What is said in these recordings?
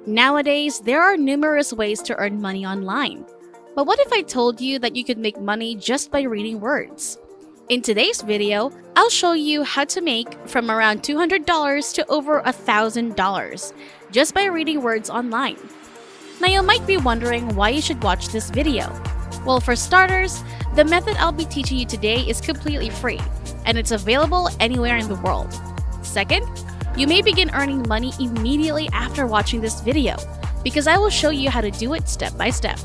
Nowadays, there are numerous ways to earn money online. But what if I told you that you could make money just by reading words? In today's video, I'll show you how to make from around $200 to over $1,000 just by reading words online. Now you might be wondering why you should watch this video. Well, for starters, the method I'll be teaching you today is completely free, and it's available anywhere in the world. Second, you may begin earning money immediately after watching this video, because I will show you how to do it step by step.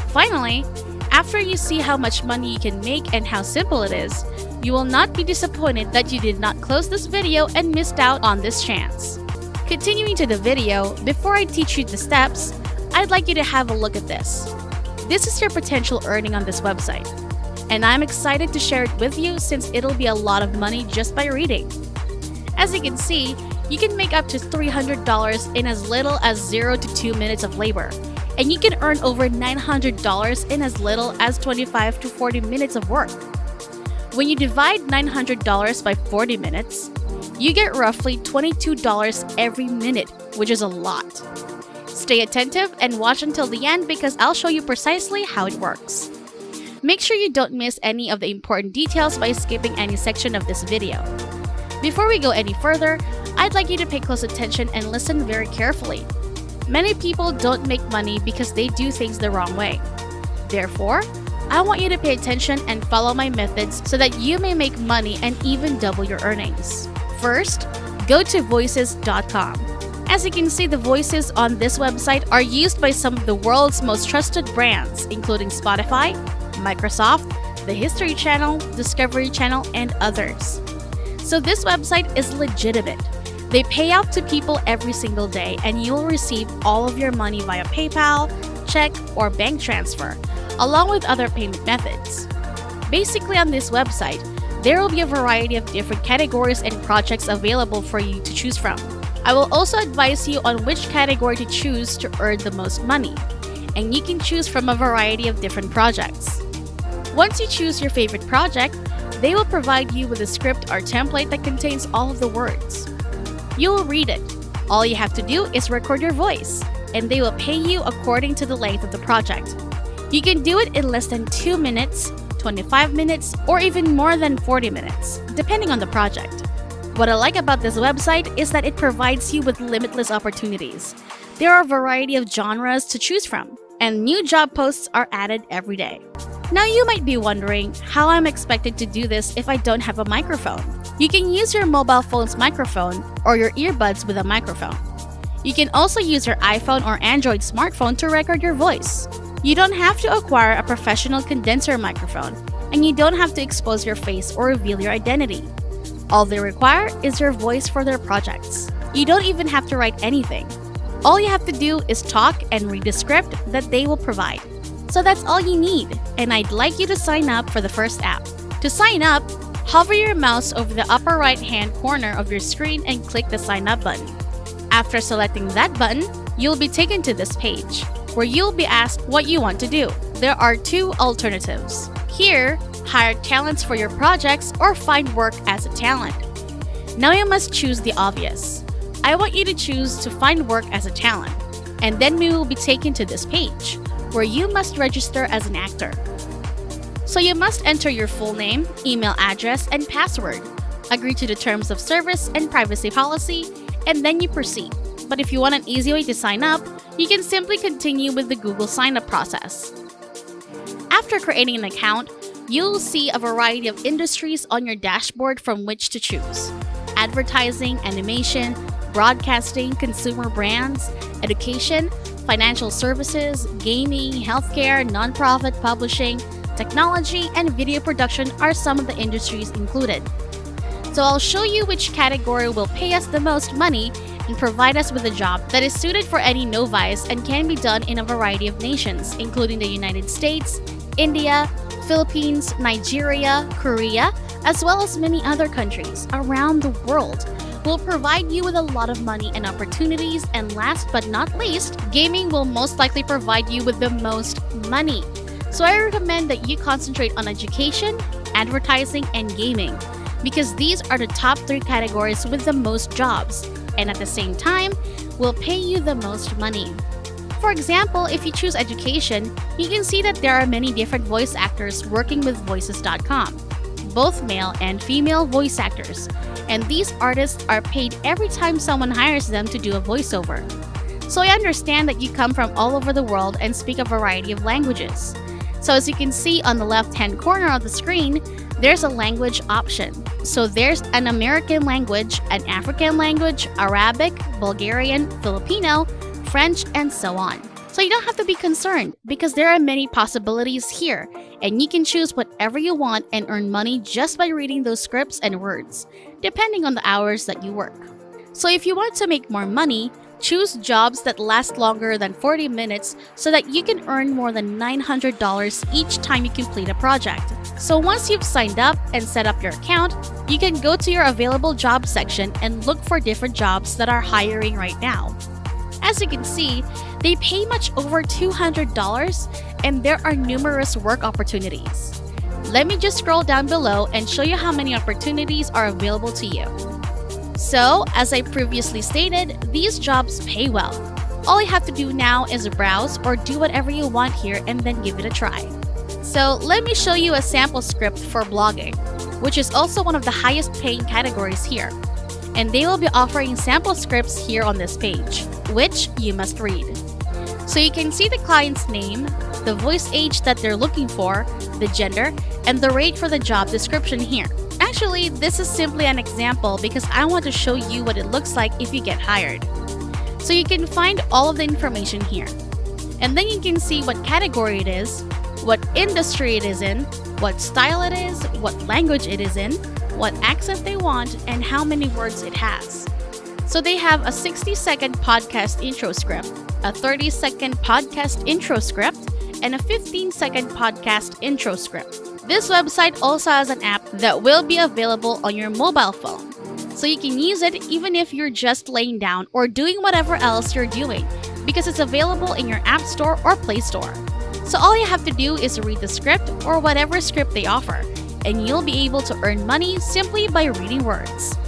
Finally, after you see how much money you can make and how simple it is, you will not be disappointed that you did not close this video and missed out on this chance. Continuing to the video, before I teach you the steps, I'd like you to have a look at this. This is your potential earning on this website, and I'm excited to share it with you since it'll be a lot of money just by reading. As you can see, you can make up to $300 in as little as 0 to 2 minutes of labor, and you can earn over $900 in as little as 25 to 40 minutes of work. When you divide $900 by 40 minutes, you get roughly $22 every minute, which is a lot. Stay attentive and watch until the end because I'll show you precisely how it works. Make sure you don't miss any of the important details by skipping any section of this video. Before we go any further, I'd like you to pay close attention and listen very carefully. Many people don't make money because they do things the wrong way. Therefore, I want you to pay attention and follow my methods so that you may make money and even double your earnings. First, go to voices.com. As you can see, the voices on this website are used by some of the world's most trusted brands, including Spotify, Microsoft, the History Channel, Discovery Channel, and others. So this website is legitimate. They pay out to people every single day, and you will receive all of your money via PayPal, check, or bank transfer, along with other payment methods. Basically, on this website, there will be a variety of different categories and projects available for you to choose from. I will also advise you on which category to choose to earn the most money, and you can choose from a variety of different projects. Once you choose your favorite project, they will provide you with a script or template that contains all of the words. You will read it. All you have to do is record your voice, and they will pay you according to the length of the project. You can do it in less than 2 minutes, 25 minutes, or even more than 40 minutes, depending on the project. What I like about this website is that it provides you with limitless opportunities. There are a variety of genres to choose from, and new job posts are added every day. Now you might be wondering how I'm expected to do this if I don't have a microphone. You can use your mobile phone's microphone or your earbuds with a microphone. You can also use your iPhone or Android smartphone to record your voice. You don't have to acquire a professional condenser microphone, and you don't have to expose your face or reveal your identity. All they require is your voice for their projects. You don't even have to write anything. All you have to do is talk and read the script that they will provide. So that's all you need, and I'd like you to sign up for the first app. To sign up, hover your mouse over the upper right-hand corner of your screen and click the Sign Up button. After selecting that button, you'll be taken to this page, where you'll be asked what you want to do. There are two alternatives. Here, hire talents for your projects or find work as a talent. Now you must choose the obvious. I want you to choose to find work as a talent, and then we will be taken to this page, where you must register as an actor. So you must enter your full name, email address, and password, agree to the terms of service and privacy policy, and then you proceed. But if you want an easy way to sign up, you can simply continue with the Google sign-up process. After creating an account, you'll see a variety of industries on your dashboard from which to choose: advertising, animation, broadcasting, consumer brands, education, financial services, gaming, healthcare, nonprofit publishing, technology, and video production are some of the industries included. So I'll show you which category will pay us the most money and provide us with a job that is suited for any novice and can be done in a variety of nations, including the United States, India, Philippines, Nigeria, Korea, as well as many other countries around the world. Will provide you with a lot of money and opportunities, and last but not least, gaming will most likely provide you with the most money. So I recommend that you concentrate on education, advertising, and gaming, because these are the top 3 categories with the most jobs. And at the same time, will pay you the most money. For example, if you choose education, you can see that there are many different voice actors working with Voices.com, both male and female voice actors, and these artists are paid every time someone hires them to do a voiceover. So I understand that you come from all over the world and speak a variety of languages. So as you can see on the left-hand corner of the screen, there's a language option. So there's an American language, an African language, Arabic, Bulgarian, Filipino, French, and so on. So you don't have to be concerned because there are many possibilities here, and you can choose whatever you want and earn money just by reading those scripts and words, depending on the hours that you work. So if you want to make more money, choose jobs that last longer than 40 minutes so that you can earn more than $900 each time you complete a project. So once you've signed up and set up your account, you can go to your available jobs section and look for different jobs that are hiring right now. As you can see, they pay much over $200 and there are numerous work opportunities. Let me just scroll down below and show you how many opportunities are available to you. So, as I previously stated, these jobs pay well. All you have to do now is browse or do whatever you want here and then give it a try. So, let me show you a sample script for blogging, which is also one of the highest paying categories here. And they will be offering sample scripts here on this page, which you must read. So you can see the client's name, the voice age that they're looking for, the gender, and the rate for the job description here. Actually, this is simply an example because I want to show you what it looks like if you get hired. So you can find all of the information here. And then you can see what category it is, what industry it is in, what style it is, what language it is in, what accent they want, and how many words it has. So they have a 60-second podcast intro script, a 30-second podcast intro script, and a 15-second podcast intro script. This website also has an app that will be available on your mobile phone. So you can use it even if you're just laying down or doing whatever else you're doing because it's available in your App Store or Play Store. So all you have to do is read the script or whatever script they offer, and you'll be able to earn money simply by reading words.